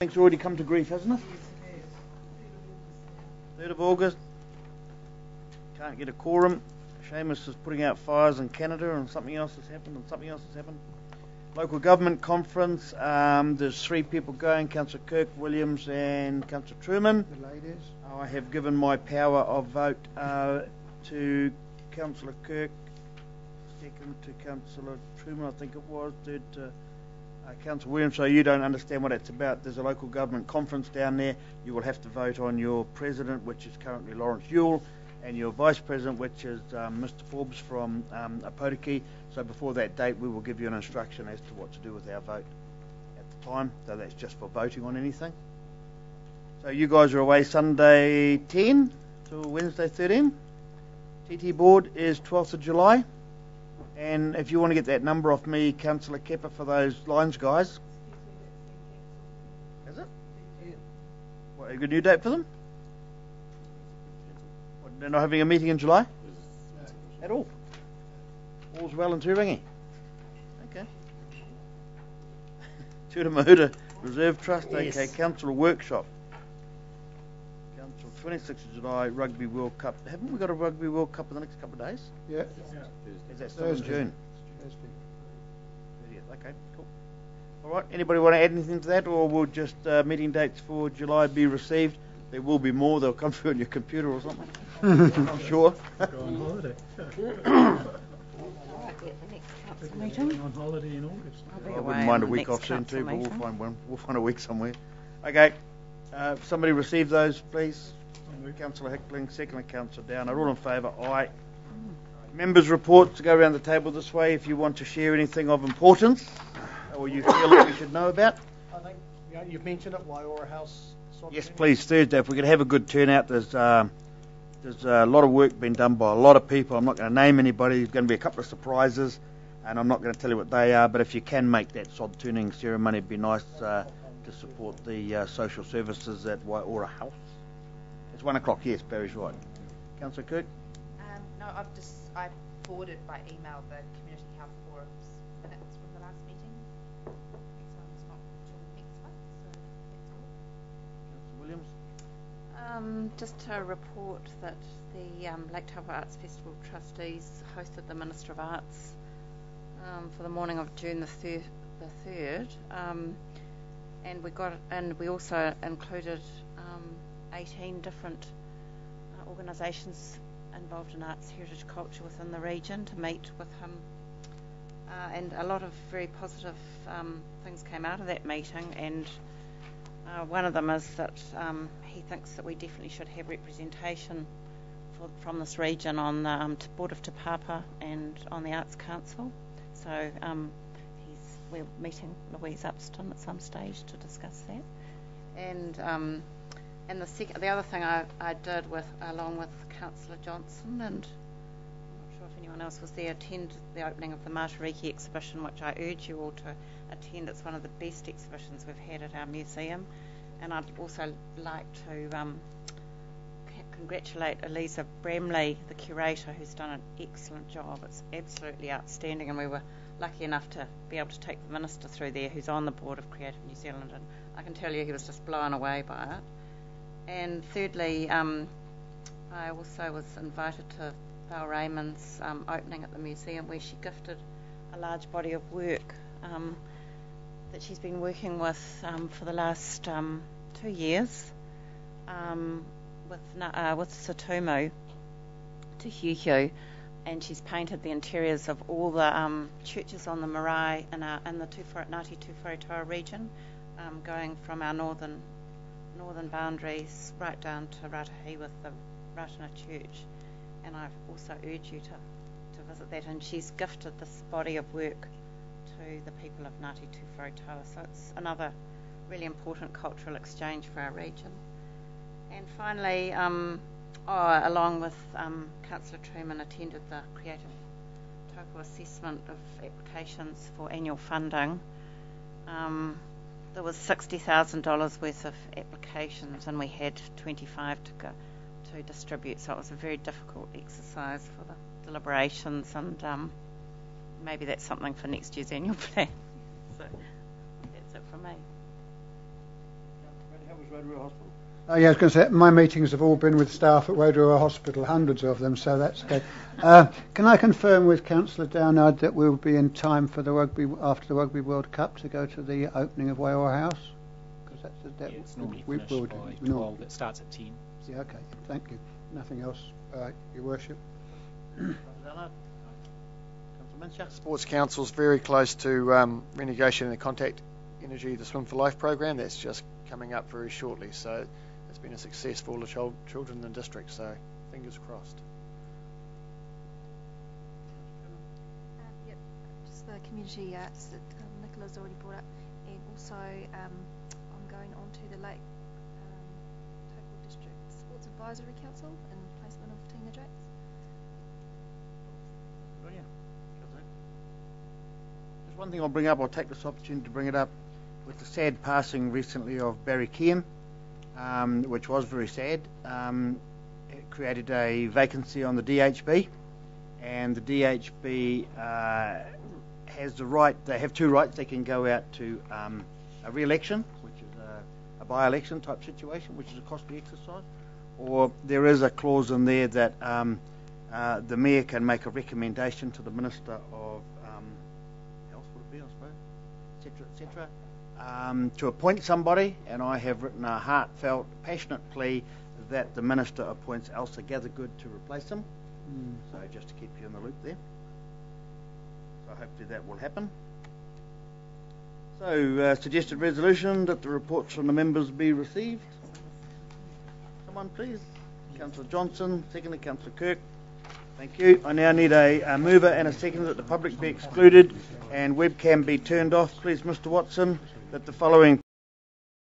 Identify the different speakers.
Speaker 1: It's already come to grief, hasn't it? 3rd of August. Can't get a quorum. Seamus is putting out fires in Canada, and something else has happened, Local government conference. There's 3 people going: Councillor Kirk, Williams, and Councillor Truman.
Speaker 2: The ladies.
Speaker 1: I have given my power of vote to Councillor Kirk, second to Councillor Truman, I think it was, third to Councillor Williams. So you don't understand what it's about. There's a local government conference down there. You will have to vote on your president, which is currently Lawrence Yule, and your vice president, which is Mr. Forbes from Arataki. So before that date, we will give you an instruction as to what to do with our vote at the time. So that's just for voting on anything. So you guys are away Sunday 10 to Wednesday 13. TT board is 12th of July. And if you want to get that number off me, Councillor Kepper, for those lines guys. Is it?
Speaker 2: Yeah.
Speaker 1: What, a good new date for them? What, they're not having a meeting in July? At all? All's well in Turangi? Okay. Mahuta Reserve Trust,
Speaker 2: Yes.
Speaker 1: okay. Council workshop. Council 26th of July, Rugby World Cup. Haven't we got a Rugby World Cup in the next couple of days?
Speaker 2: Yeah.
Speaker 1: Is that still in
Speaker 2: Thursday.
Speaker 1: June?
Speaker 2: Thursday.
Speaker 1: 30th. Okay, cool. All right, anybody want to add anything to that, or will just meeting dates for July be received? There will be more. They'll come through on your computer or something. I'm sure.
Speaker 3: Go on holiday.
Speaker 4: Meeting.
Speaker 3: On holiday in August.
Speaker 4: I'll be
Speaker 1: I
Speaker 4: away
Speaker 1: wouldn't mind a
Speaker 4: on the
Speaker 1: week
Speaker 4: next
Speaker 1: off soon
Speaker 4: council
Speaker 1: too, but
Speaker 4: meeting.
Speaker 1: we'll find a week somewhere. Okay. Somebody receive those, please. Councillor Hickling, second Councillor Down. Are all in favour? Aye. Members' reports to go around the table this way if you want to share anything of importance or you feel that we should know about.
Speaker 2: I think you've mentioned it, Waiora House.
Speaker 1: Yes, please, Thursday. If we could have a good turnout, there's a lot of work being done by a lot of people. I'm not going to name anybody. There's going to be a couple of surprises, and I'm not going to tell you what they are, but if you can make that sod turning ceremony, it'd be nice to support the social services at Waiora House. It's 1 o'clock, yes, Barry's right. Councillor Kirk?
Speaker 5: No, I forwarded by email the Community Health Forum's minutes from the last meeting. Next one's not till next month, so that's all.
Speaker 1: Councillor Williams?
Speaker 4: Just to report that the Lake Taupo Arts Festival trustees hosted the Minister of Arts for the morning of June the 3rd, and we also included 18 different organisations involved in arts, heritage, culture within the region to meet with him, and a lot of very positive things came out of that meeting, and one of them is that he thinks that we definitely should have representation from this region on the Board of Te Papa and on the Arts Council. So we're meeting Louise Upston at some stage to discuss that. And the other thing I did along with Councillor Johnson, and I'm not sure if anyone else was there, attend the opening of the Matariki exhibition, which I urge you all to attend. It's one of the best exhibitions we've had at our museum. And I'd also like to congratulate Elisa Bramley, the curator, who's done an excellent job. It's absolutely outstanding, and we were lucky enough to be able to take the Minister through there, who's on the board of Creative New Zealand, and I can tell you he was just blown away by it. And thirdly, I also was invited to Val Raymond's opening at the museum, where she gifted a large body of work that she's been working with for the last 2 years with Satumu to hiahia, and she's painted the interiors of all the churches on the marae in the Ngāti Tūwharetoa region, going from our northern boundaries right down to Ratahi with the Ratana Church, and I also urge you to visit that. And she's gifted this body of work to the people of Ngāti Tūwharetoa, so it's another really important cultural exchange for our region. And finally, along with Councillor Truman, attended the Creative Taupo assessment of applications for annual funding. There was $60,000 worth of applications, and we had 25 to distribute, so it was a very difficult exercise for the deliberations, and maybe that's something for next year's annual plan. So that's it from me.
Speaker 1: Rotorua Hospital.
Speaker 6: Yeah, I was going to say, my meetings have all been with staff at Rotorua Hospital, hundreds of them, so that's good. Can I confirm with Councillor Downard that we'll be in time for the after the Rugby World Cup to go to the opening of Waiora House? Because
Speaker 7: it's normally
Speaker 6: we
Speaker 7: finished
Speaker 6: will
Speaker 7: by
Speaker 6: do.
Speaker 7: 12. It starts at 10. So.
Speaker 6: Yeah, okay, thank you. Nothing else, Your Worship.
Speaker 8: Sports Council's very close to renegotiating the Contact Energy, the Swim for Life program. That's just coming up very shortly. So it's been a success for all the children in the district. So fingers crossed.
Speaker 9: Yep, just the community arts that Nicola's already brought up, and also I'm going on to the Taupo District Sports Advisory Council in placement of Tina Jakes.
Speaker 1: Just one thing I'll bring up, I'll take this opportunity to bring it up, with the sad passing recently of Barry Kean, which was very sad. It created a vacancy on the DHB, and the DHB has the right, they have two rights. They can go out to a re-election, which is a by-election type situation, which is a costly exercise, or there is a clause in there that the Mayor can make a recommendation to the Minister of Health, would it be, I suppose, etc., to appoint somebody, and I have written a heartfelt, passionate plea that the Minister appoints Elsa Gathergood to replace him. So just to keep you in the loop there. So hopefully that will happen. So suggested resolution that the reports from the members be received. Someone please. Councillor Johnson, secondly Councillor Kirk. Thank you. I now need a mover and a second that the public be excluded and webcam be turned off. Please, Mr. Watson, that the following